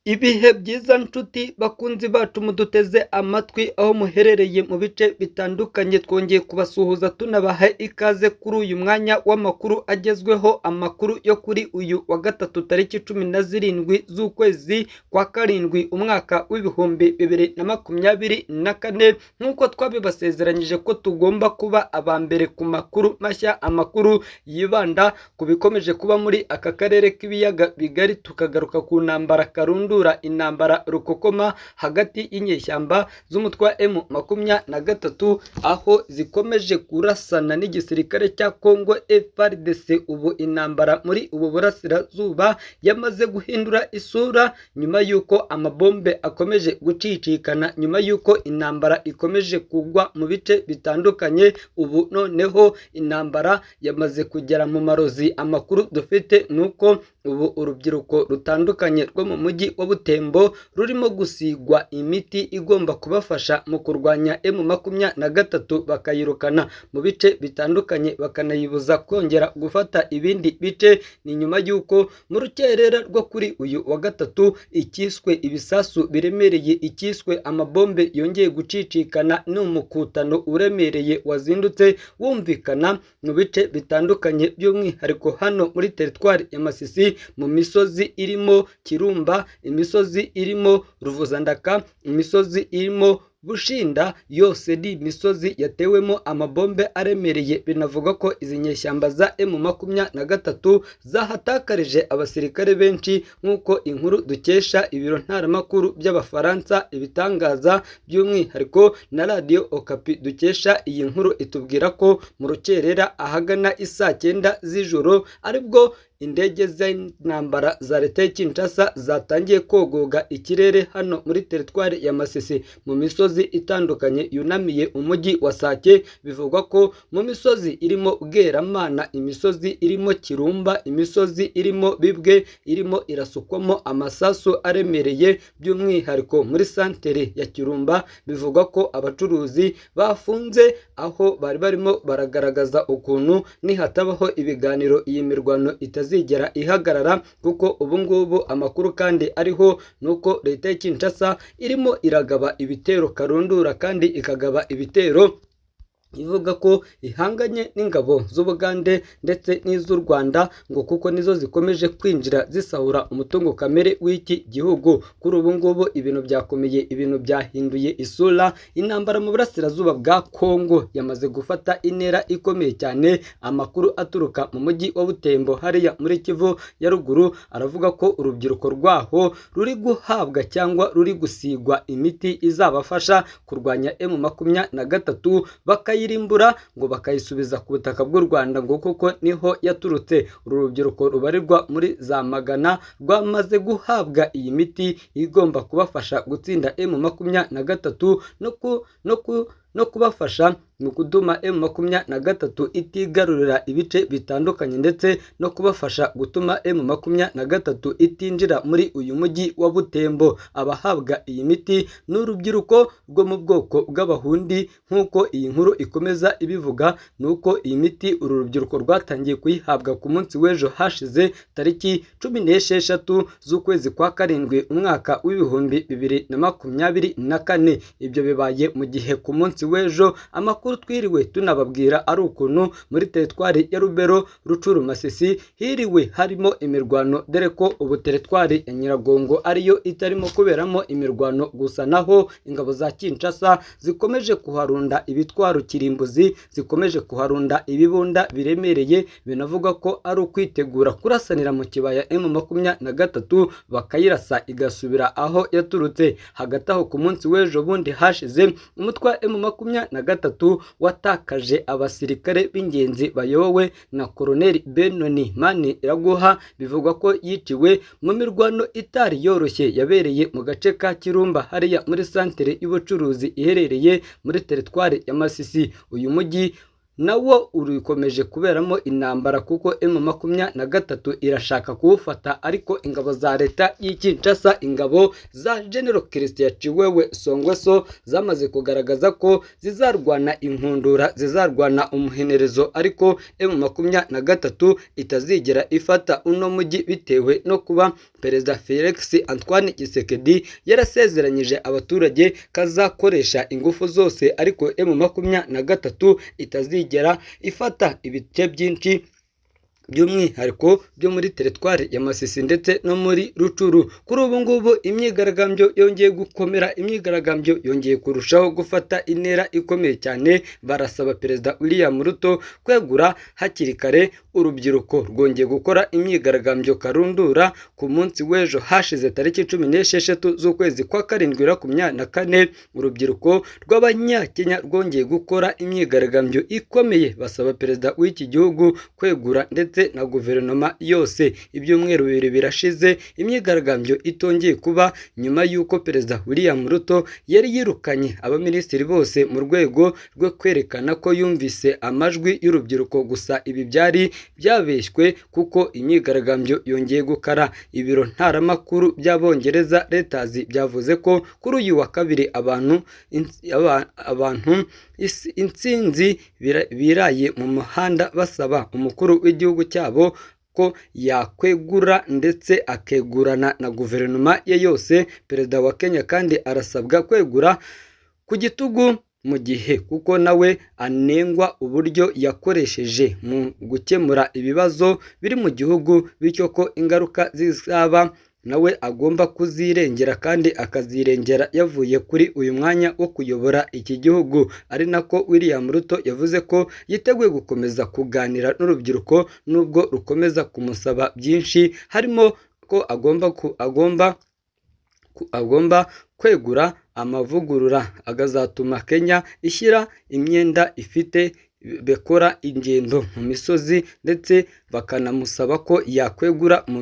Ibihe byiza nshuti bakunzi bacu muduteze amatwi aho muherereye mu bice bitandukanye, twongeye kubasuhuza tunabaha ikaze kuri uyu mwanya w'amakuru agezweho, amakuru yo kuri uyu wa gatatu tariki 17 z'ukwezi kwa karindwi umwaka w'ibihumbi 2024, nk'uko twabibasezeranyije ko tugomba kuba aba mbere ku makuru mashya, amakuru yibanda ku bikomeje kuba muri aka karere k'ibiyaga bigari, tukagaruka ku ntambara karundu, intambara rukokoma hagati y'inyeshyamba z'umutwe wa M23 aho zikomeje kurasana n'igisirikare cya Congo FARDC. Ubu intambara muri ubu burasirazuba yamaze guhindura isura nyuma y'uko amabombe akomeje gucicikana, nyuma y'uko intambara ikomeje kugwa mu bice bitandukanye. Ubu noneho intambara yamaze kugera mu marozi. Amakuru dufite nuko ubu urubyiruko rutandukanye rwo mu mujyi wa Butembo rurimo gusigwa imiti igomba kubafasha mu kurwanya M23 bakayirukana mu bice bitandukanye, bakanayibuza kongera gufata ibindi bice. Ni nyuma y'uko mu rukerera rwo kuri uyu wa gatatu ikiswe ibisasu biremereye, ikiswe amabombe yongeye gucicikana n'umukutano uremereye wazindutse wumvikana mu bice bitandukanye, by'umwihariko hano muri teritwari ya Masisi, mu misozi irimo Kirumba, imisozi irimo Ruvuzandaka, imisozi irimo Bushinda, yose ni imisozi yatewemo amabombe aremereye. Binavuga ko izi nyeshyamba za M23 zahatakarije abasirikare benshi, nk'uko inkuru dukesha ibiro ntaramakuru by'Abafaransa ibitangaza, by'umwihariko na Radio Okapi dukesha iyi nkuru itubwira ko mu rukerera ahagana isaa 9 z'ijoro aribwo indege z'intambara za leta ya Kinshasa zatangiye kogoga ikirere hano muri teritwari ya Masisi mu misozi itandukanye yunamiye umujyi wa Sake. Bivugwa ko mu misozi irimo Bweramana, imisozi irimo Kirumba, imisozi irimo Bibwe irimo irasukwamo amasasu aremereye, by'umwihariko muri santere ya Kirumba. Bivugwa ko abacuruzi bafunze aho bari barimo baragaragaza ukuntu nihatabaho ibiganiro iyi mirwano itazigera ihagarara, kuko ubu ngubu amakuru kandi ariho nuko leta ya Kinshasa irimo iragaba ibitero karundura kandi ikagaba ibitero ivuga ko ihanganye n'ingabo z'Ubugande ndetse n'iz'u Rwanda, ngo kuko nizo zikomeje kwinjira zisahura umutungo kamere w'iki gihugu. Kuri ubu ngubu ibintu byakomeye, ibintu byahinduye isura. Intambara mu burasirazuba bwa Congo yamaze gufata intera ikomeye cyane. Amakuru aturuka mu mujyi wa Butembo hariya muri Kivu ya ruguru aravuga ko urubyiruko rwaho ruri guhabwa cyangwa ruri gusigwa imiti izabafasha kurwanya M23 bakayirimbura, ngo bakayisubiza ku butaka bw'u Rwanda, ngo kuko niho yaturutse. Uru rubyiruko rubarirwa muri za magana rwamaze guhabwa iyi miti igomba kubafasha gutsinda M23 no kubafasha mu kuduma M23 itigarurira ibice bitandukanye, ndetse no kubafasha gutuma M23 itinjira muri uyu mujyi wa Butembo. Abahabwa iyi miti n'urubyiruko rwo mu bwoko bw'Abahundi, nk'uko iyi nkuru ikomeza ibivuga. Nuko iyi miti uru rubyiruko rwatangiye kuyihabwa ku munsi w'ejo hashize tariki 16 z'ukwezi kwa karindwi umwaka w'ibihumbi 2024. Ibyo bibaye mu gihe ku munsi w'ejo amakuru twiriwe tunababwira ari ukuntu muri teritwari ya Rubero, Rucuru, Masisi hiriwe harimo imirwano, dore ko ubu teritwari ya Nyiragongo ariyo itarimo kuberamo imirwano gusa, naho ingabo za Kinshasa zikomeje kuharunda ibitwaro kirimbuzi, zikomeje kuharunda ibibunda biremereye. Binavuga ko ari ukwitegura kurasanira mu kibaya M23 bakayirasa igasubira aho yaturutse. Hagati aho ku munsi w'ejo bundi hashize umutwe wa M23 watakaje abasirikare b'ingenzi bayobowe na Koloneli Benoni Maniraguha. Bivugwa ko yiciwe mu mirwano itari yoroshye yabereye mu gace ka Kirumba hariya muri santere y'ubucuruzi iherereye muri teritwari ya Masisi. Uyu mujyi nawo urikomeje kuberamo intambara kuko M23 irashaka kuwufata, ariko ingabo za leta y'i Kinshasa, ingabo za General Christian Chiwewe Songweso zamaze kugaragaza ko zizarwana inkundura, zizarwana umuhenerezo, ariko M23 itazigera ifata uno mujyi bitewe no kuba Perezida Felix Antoine Tshisekedi yarasezeranyije abaturage kazakoresha ingufu zose, ariko M23 itazigera ifata ibice byinshi by'umwihariko byo muri teritwari ya Masisi ndetse no muri Rucuru. Kuri ubu ngubu imyigaragambyo yongeye gukomera, imyigaragambyo yongeye kurushaho gufata intera ikomeye cyane. Barasaba Perezida William Ruto kwegura hakiri kare. Urubyiruko rwongeye gukora imyigaragambyo karundura ku munsi w'ejo hashize tariki 16 z'ukwezi kwa karindwi 2024. Urubyiruko rw'Abanyakenya rwongeye gukora imyigaragambyo ikomeye basaba Perezida w'iki gihugu kwegura ndetse na guverinoma yose. Ibyumweru bibiri birashize imyigaragambyo itongeye kuba nyuma y'uko Perezida William Ruto yari yirukanye abaminisitiri bose mu rwego rwo kwerekana ko yumvise amajwi y'urubyiruko. Gusa ibi byari byabeshywe kuko imyigaragambyo yongeye gukara. Ibiro ntaramakuru by'Abongereza Reuters byavuze ko kuri uyu wa kabiri abantu intsinzi biraye mu muhanda basaba umukuru w'igihugu cyabo ko yakwegura ndetse akegurana na guverinoma ye yose. Perezida wa Kenya kandi arasabwa kwegura ku gitugu mu gihe kuko nawe anengwa uburyo yakoresheje mu gukemura ibibazo biri mu gihugu, bityo ko ingaruka zizaba nawe agomba kuzirengera kandi akazirengera yavuye kuri uyu mwanya wo kuyobora iki gihugu. Ari nako William Ruto yavuze ko yiteguye gukomeza kuganira n'urubyiruko nubwo rukomeza kumusaba byinshi, harimo ko agomba kwegura amavugurura agazatuma Kenya ishyira imyenda ifite bekora ingendo mu misozi, ndetse bakanamusaba ko yakwegura mu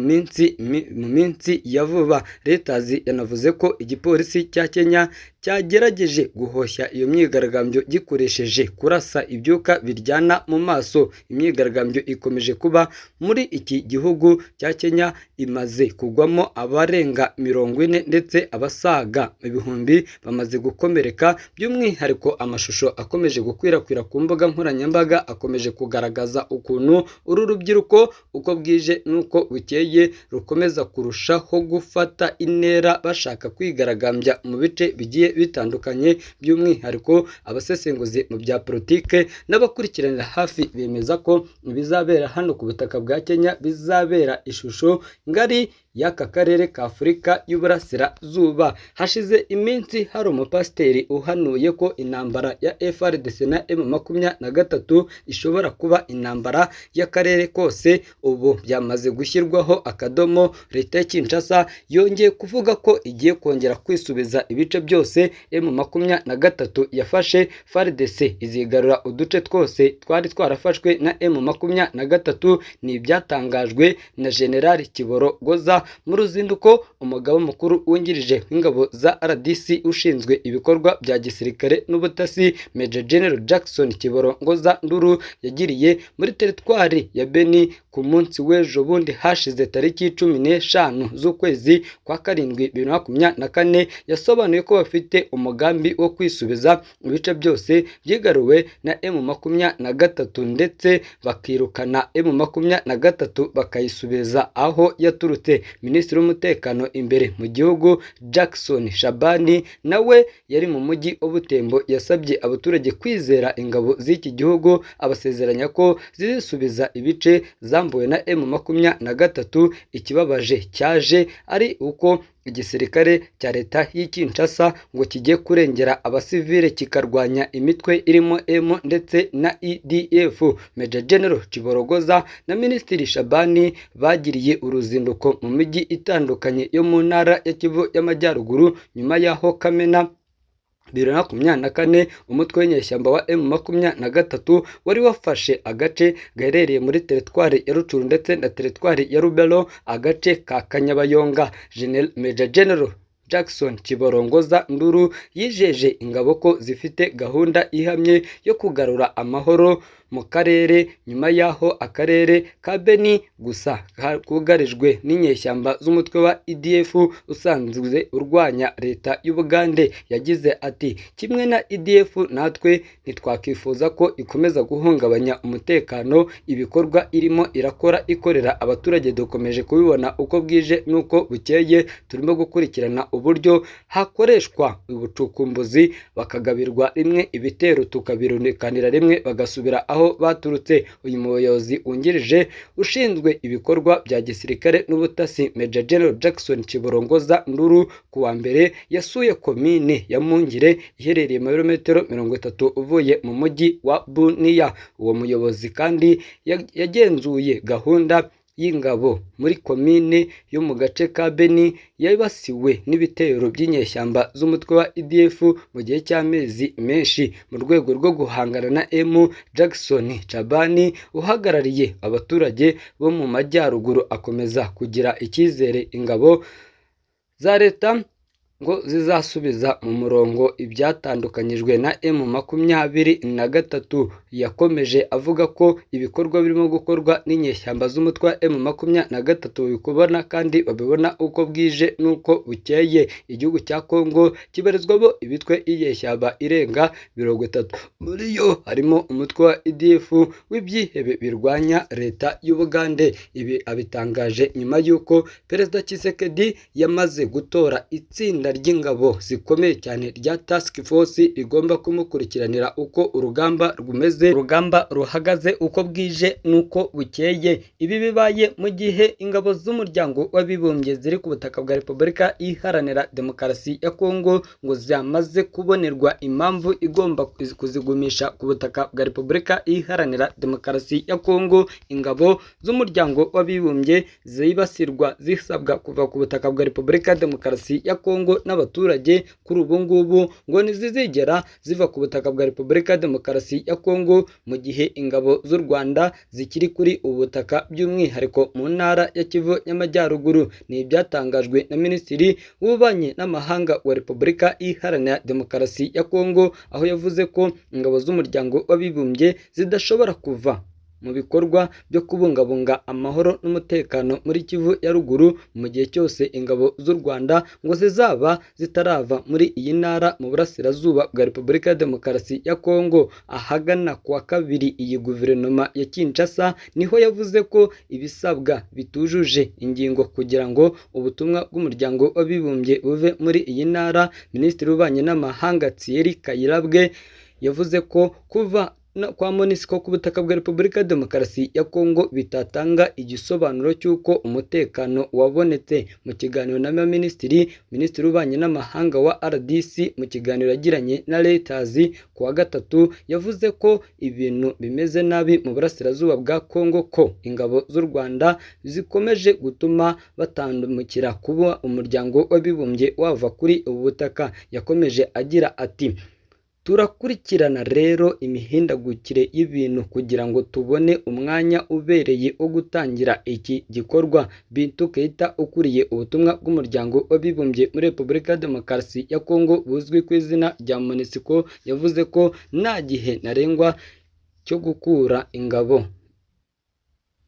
minsi ya vuba. Reuters yanavuze ko igipolisi cya Kenya cyagerageje guhoshya iyo myigaragambyo gikoresheje kurasa ibyuka biryana mu maso. Imyigaragambyo ikomeje kuba muri iki gihugu cya Kenya, imaze kugwamo abarenga 40 ndetse abasaga ibihumbi bamaze gukomereka. By'umwihariko amashusho akomeje gukwirakwira ku mbuga nkoranyambaga akomeje kugaragaza ukuntu uru rubyiruko uko bwije nuko bukeye rukomeza kurushaho gufata intera bashaka kwigaragambya mu bice bigiye bitandukanye. By'umwihariko abasesenguzi mu bya politike n'abakurikiranira hafi bemeza ko bizabera hano ku butaka bwa Kenya bizabera ishusho ngari y'aka karere ka Afurika y'Uburasirazuba. Hashize iminsi hari umupasiteri uhanuye ko intambara ya FARDC na M23 ishobora kuba intambara y'akarere kose. Ubu byamaze gushyirwaho akadomo. Leta ya Kinshasa yongeye kuvuga ko igiye kongera kwisubiza ibice byose M23 yafashe. FARDC izigarura uduce twose twari twarafashwe na M23. Ni ibyatangajwe na General Kiborogoza mu ruzinduko umugaba mukuru wungirije w'ingabo za RDC ushinzwe ibikorwa bya gisirikare n'ubutasi Major General Jackson Kiborogoza Nduru yagiriye muri teritwari ya Beni ku munsi w'ejo bundi hashize tariki 15 z'ukwezi kwa karindwi 2024. Yasobanuye ko bafite umugambi wo kwisubiza ibice byose byigaruwe na M23 ndetse bakirukana M23 bakayisubiza aho yaturutse. Minisitiri w'umutekano imbere mu gihugu Jackson Shabani nawe yari mu mujyi wa Butembo yasabye abaturage kwizera ingabo z'iki gihugu, abasezeranya ko zizisubiza ibice zambuwe na M23. Ikibabaje cyaje ari uko igisirikare cya leta y'i Kinshasa ngo kijye kurengera abasivile kikarwanya imitwe irimo M ndetse na EDF. Major General Kiborogoza na Minisitiri Shabani bagiriye uruzinduko mu mijyi itandukanye yo mu ntara ya Kivu y'Amajyaruguru nyuma y'aho Kamena 2024 umutwe w'inyeshyamba wa M23 wari wafashe agace gaherereye muri teritwari ya Rucuru ndetse na teritwari ya Rubero, agace ka Kanyabayonga. Major General Jackson Kiborongoza Nduru yijeje ingabo ko zifite gahunda ihamye yo kugarura amahoro mu karere nyuma y'aho akarere ka Beni gusa kugarijwe n'inyeshyamba z'umutwe wa EDF usanzwe urwanya leta y'Ubugande. Yagize ati kimwe na EDF natwe ntitwakifuza ko ikomeza guhungabanya umutekano, ibikorwa irimo irakora ikorera abaturage dukomeje kubibona uko bwije n'uko bukeye, turimo gukurikirana uburyo hakoreshwa ubucukumbuzi bakagabirwa rimwe ibitero tukabirunekanira rimwe bagasubira aho baturutse. Uyu muyobozi wungirije ushinzwe ibikorwa bya gisirikare n'ubutasi Major General Jackson Kiborongoza Nduru ku wa mbere yasuye komine ya Mungire iherereye mu birometero 30 uvuye mu mujyi wa Bunia. Uwo muyobozi kandi yagenzuye gahunda y'ingabo muri komine yo mu gace ka Beni yabasiwe n'ibitero by'inyeshyamba z'umutwe wa EDF mu gihe cy'amezi menshi mu rwego rwo guhangana na Jackson Chabani uhagarariye abaturage bo mu majyaruguru akomeza kugira icyizere ingabo za leta ngo zizasubiza mu murongo ibyatandukanyijwe na M23. Yakomeje avuga ko ibikorwa birimo gukorwa n'inyeshyamba z'umutwe wa M23 bikubona kandi babibona uko bwije n'uko bukeye. Igihugu cya Kongo kibarizwamo ibitwe inyeshyamba irenga 30, muri yo harimo umutwe wa EDF w'ibyihebe birwanya leta y'Ubugande. Ibi abitangaje nyuma y'uko Perezida Tshisekedi yamaze gutora itsinda ry'ingabo zikomeye cyane rya Task Force rigomba kumukurikiranira uko urugamba ruhagaze uko bwije n'uko bukeye. Ibi bibaye mu gihe ingabo z'umuryango w'abibumbye ziri ku butaka bwa Repubulika Iharanira Demokarasi ya Kongo ngo zamaze kubonerwa impamvu igomba kuzigumisha ku butaka bwa Repubulika Iharanira Demokarasi ya Kongo. Ingabo z'umuryango w'abibumbye zibasirwa zisabwa kuva ku butaka bwa Repubulika Demokarasi ya Kongo n'abaturage kuri ubu ngubu ngo ntizizigera ziva ku butaka bwa Repubulika Demokarasi ya Kongo, mu gihe ingabo z'u Rwanda zikiri kuri ubu butaka by'umwihariko mu ntara ya Kivu y'Amajyaruguru. Ni ibyatangajwe na Minisitiri w'Ububanyi n'Amahanga wa Repubulika Iharanira Demokarasi ya Kongo, aho yavuze ko ingabo z'umuryango w'abibumbye zidashobora kuva mu bikorwa byo kubungabunga amahoro n'umutekano muri Kivu ya ruguru mu gihe cyose ingabo z'u Rwanda ngo zizaba zitarava muri iyi ntara mu burasirazuba bwa Repubulika ya Demokarasi ya Kongo. Ahagana ku wa kabiri iyi guverinoma ya Kinshasa niho yavuze ko ibisabwa bitujuje ingingo kugira ngo ubutumwa bw'umuryango w'abibumbye buve muri iyi ntara. Minisitiri w'Ububanyi n'Amahanga Thierry Kayirabwe yavuze ko kuva kwa MONUSCO ku butaka bwa Repubulika ya Demokarasi ya Kongo bitatanga igisobanuro cy'uko umutekano wabonetse. Mu kiganiro na Minisitiri w'Ububanyi n'Amahanga wa RDC mu kiganiro yagiranye na Reuters ku wa gatatu yavuze ko ibintu bimeze nabi mu burasirazuba bwa Kongo, ko ingabo z'u Rwanda zikomeje gutuma batandukira kuba umuryango w'abibumbye wava kuri ubu butaka. Yakomeje agira ati turakurikirana rero imihindagukire y'ibintu kugira ngo tubone umwanya ubereye wo gutangira iki gikorwa. Bintu Keita ukuriye ubutumwa bw'umuryango w'abibumbye muri Repubulika ya Demokarasi ya Kongo buzwi ku izina rya MONUSCO yavuze ko nta gihe ntarengwa cyo gukura ingabo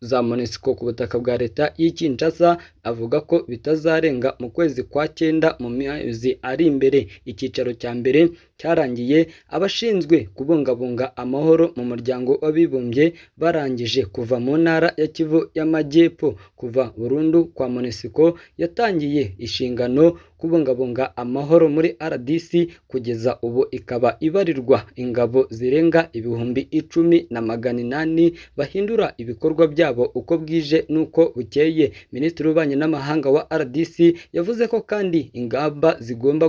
za MONUSCO ku butaka bwa leta y'i Kinshasa. Avuga ko bitazarenga mu kwezi kwa 9 mu mezi ari imbere. Icyicaro cya mbere cyarangiye abashinzwe kubungabunga amahoro mu muryango w'abibumbye barangije kuva mu ntara ya Kivu y'Amajyepfo. Kuva burundu kwa MONUSCO yatangiye inshingano kubungabunga amahoro muri RDC, kugeza ubu ikaba ibarirwa ingabo zirenga 10,800 bahindura ibikorwa byabo uko bwije n'uko bukeye. Minisitiri w'Ububanyi n'Amahanga wa RDC yavuze ko kandi ingamba zigomba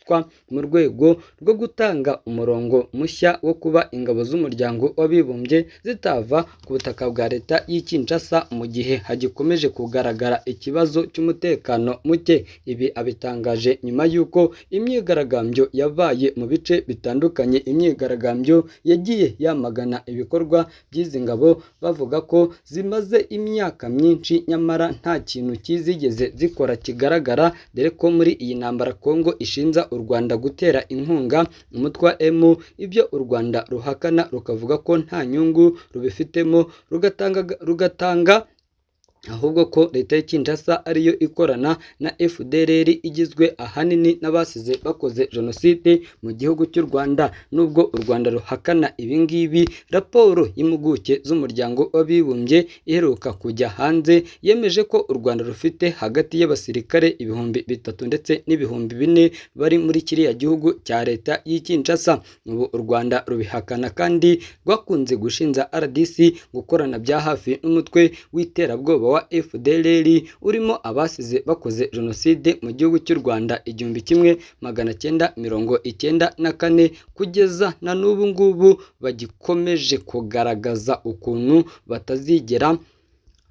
ruswa mu rwego rwo gutanga umurongo mushya wo kuba ingabo z'umuryango w'abibumbye zitava ku butaka bwa leta y'i Kinshasa mu gihe hagikomeje kugaragara ikibazo cy'umutekano muke. Ibi abitangaje nyuma y'uko imyigaragambyo yabaye mu bice bitandukanye, imyigaragambyo yagiye yamagana ibikorwa by'izi ngabo bavuga ko zimaze imyaka myinshi nyamara nta kintu kizigeze zikora kigaragara, dore ko muri iyi ntambara Kongo ishinja u Rwanda gutera inkunga umutwe wa M, ibyo u Rwanda ruhakana rukavuga ko nta nyungu rubifitemo, rugatanga ahubwo ko leta ya Kinshasa ariyo ikorana na FDLR igizwe ahanini n'abasize bakoze jenoside mu gihugu cy'u Rwanda. Nubwo u Rwanda ruhakana ibi ngibi, raporo y'impuguke z'umuryango w'abibumbye iheruka kujya hanze yemeje ko u Rwanda rufite hagati y'abasirikare 3000 ndetse n'ibihumbi 4 bari muri kiriya gihugu cya leta y'i Kinshasa. Ubu u Rwanda rubihakana kandi rwakunze gushinja RDC gukorana bya hafi n'umutwe w'iterabwoba wa FDLR urimo abasize bakoze jenoside mu gihugu cy'u Rwanda 1994 kugeza na n'ubu ngubu bagikomeje kugaragaza ukuntu batazigera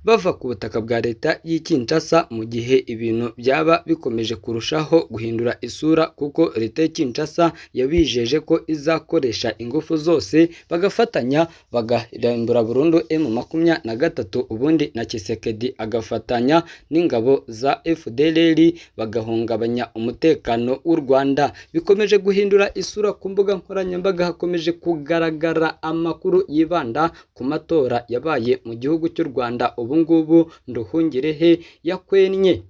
bava ku butaka bwa leta y'i Kinshasa mu gihe ibintu byaba bikomeje kurushaho guhindura isura, kuko leta y'i Kinshasa yabijeje ko izakoresha ingufu zose bagafatanya bagarandura burundu M23, ubundi na Tshisekedi agafatanya n'ingabo za FDLR bagahungabanya umutekano w'u Rwanda. Bikomeje guhindura isura ku mbuga nkoranyambaga, hakomeje kugaragara amakuru yibanda ku matora yabaye mu gihugu cy'u Rwanda. Ngubu Nduhungirehe yakwennye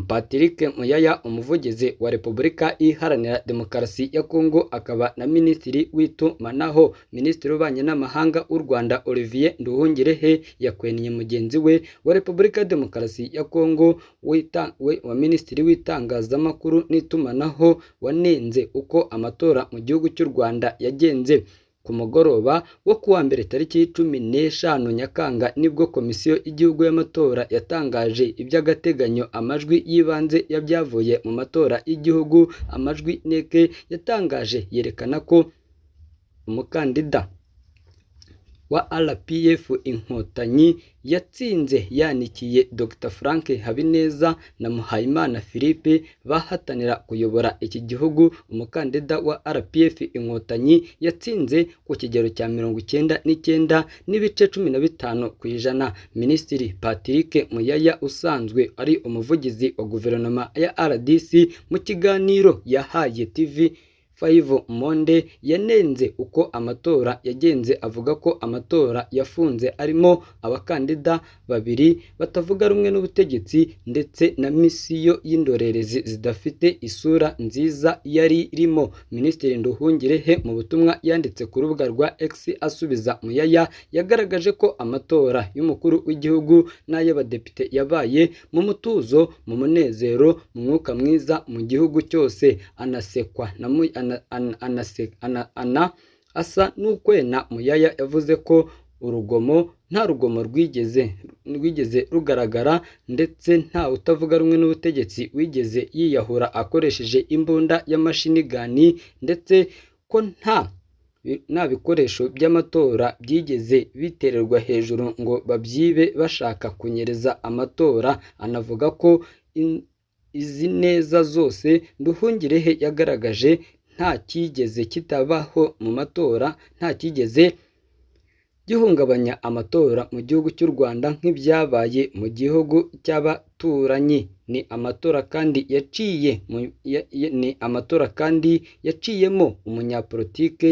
Patrick Muyaya, umuvugizi wa Repubulika Iharanira Demokarasi ya Kongo, akaba na Minisitiri w'itumanaho. Minisitiri w'ububanyi n'amahanga w'u Rwanda Olivier Nduhungirehe yakwennye mugenzi we wa Repubulika ya Demokarasi ya Kongo wa Minisitiri w'itangazamakuru n'itumanaho, wanenze uko amatora mu gihugu cy'u Rwanda yagenze. Ku mugoroba wo kuwa mbere tariki 15 Nyakanga nibwo Komisiyo y'Igihugu y'Amatora yatangaje iby'agateganyo amajwi y'ibanze y'ibyavuye mu matora y'igihugu. Amajwi NEC yatangaje yerekana ko umukandida wa RPF Inkotanyi yatsinze yanikiye Dr Frank Habineza na Muhayimana Philippe bahatanira kuyobora iki gihugu. Umukandida wa RPF Inkotanyi yatsinze ku kigero cya 99.15%. Minisitiri Patrick Muyaya usanzwe ari umuvugizi wa guverinoma ya RDC mu kiganiro yahaye TV5 Monde yanenze uko amatora yagenze, avuga ko amatora yafunze arimo abakandida babiri batavuga rumwe n'ubutegetsi ndetse na misiyo y'indorerezi zidafite isura nziza yari irimo. Minisitiri Nduhungirehe mu butumwa yanditse ku rubuga rwa X asubiza Muyaya yagaragaje ko amatora y'umukuru w'igihugu n'ay'abadepite yabaye mu mutuzo, mu munezero, mu mwuka mwiza mu gihugu cyose. Anasekwa na asa n'ukwena Muyaya yavuze ko nta rugomo rwigeze rugaragara, ndetse nta utavuga rumwe n'ubutegetsi wigeze yiyahura akoresheje imbunda y'amashinigani, ndetse ko nta bikoresho by'amatora byigeze bitererwa hejuru ngo babyibe bashaka kunyereza amatora. Anavuga ko izi neza zose Nduhungirehe yagaragaje nta cyigeze kitabaho mu matora, nta cyigeze gihungabanya amatora mu gihugu cy'u Rwanda nk'ibyabaye mu gihugu cy'abaturanyi. Ni amatora kandi yaciyemo umunyapolitike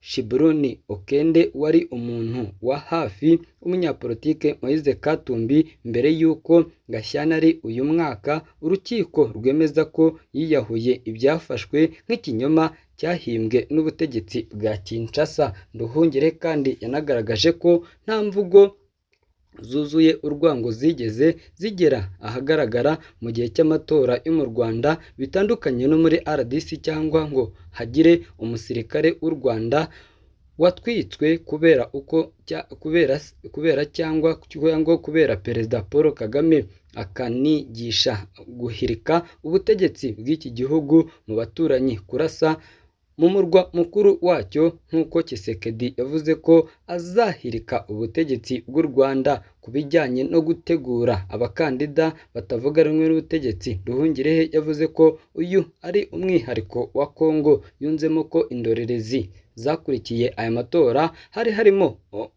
Shibroni Okende wari umuntu wa hafi w'umunyapolitike Moise Katumbi mbere y'uko Gashyantare uyu mwaka urukiko rwemeza ko yiyahuye, ibyafashwe nk'ikinyoma cyahimbwe n'ubutegetsi bwa Kinshasa. Nduhungire kandi yanagaragaje ko nta mvugo zuzuye urwango zigeze zigera ahagaragara mu gihe cy'amatora yo mu Rwanda, bitandukanye no muri RDC, cyangwa ngo hagire umusirikare w'u Rwanda watwitswe kubera Perezida Paul Kagame. akanigisha guhirika ubutegetsi bw'iki gihugu mu baturanyi, kurasa mu murwa mukuru wacyo nk'uko Tshisekedi yavuze ko azahirika ubutegetsi bw'u Rwanda ku bijyanye no gutegura abakandida batavuga rumwe n'ubutegetsi. Nduhungirehe yavuze ko uyu ari umwihariko wa Kongo, yunzemo ko indorerezi zakurikiye aya matora hari harimo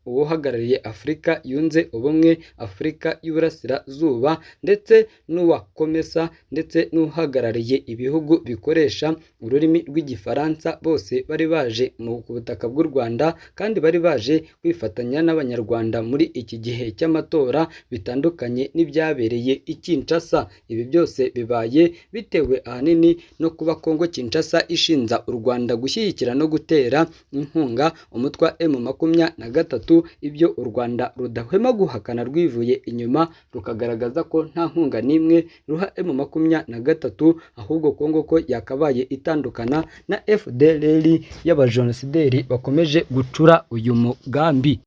uhagarariye Afurika yunze ubumwe, Afurika y'Uburasirazuba ndetse n'uwa Komesa ndetse n'uhagarariye ibihugu bikoresha ururimi rw'Igifaransa, bose bari baje ku butaka bw'u Rwanda kandi bari baje kwifatanya n'Abanyarwanda muri iki gihe cy'amatora bitandukanye n'ibyabereye i Kinshasa. Ibi byose bibaye bitewe ahanini no kuba Kongo Kinshasa ishinja u Rwanda gushyigikira no gutera inkunga umutwe wa M23, ibyo u Rwanda rudahwema guhakana rwivuye inyuma, rukagaragaza ko nta nkunga n'imwe ruha M23, ahubwo Kongo ko yakabaye itandukana na FDLR y'abajenosideri bakomeje gucura uyu mugambi.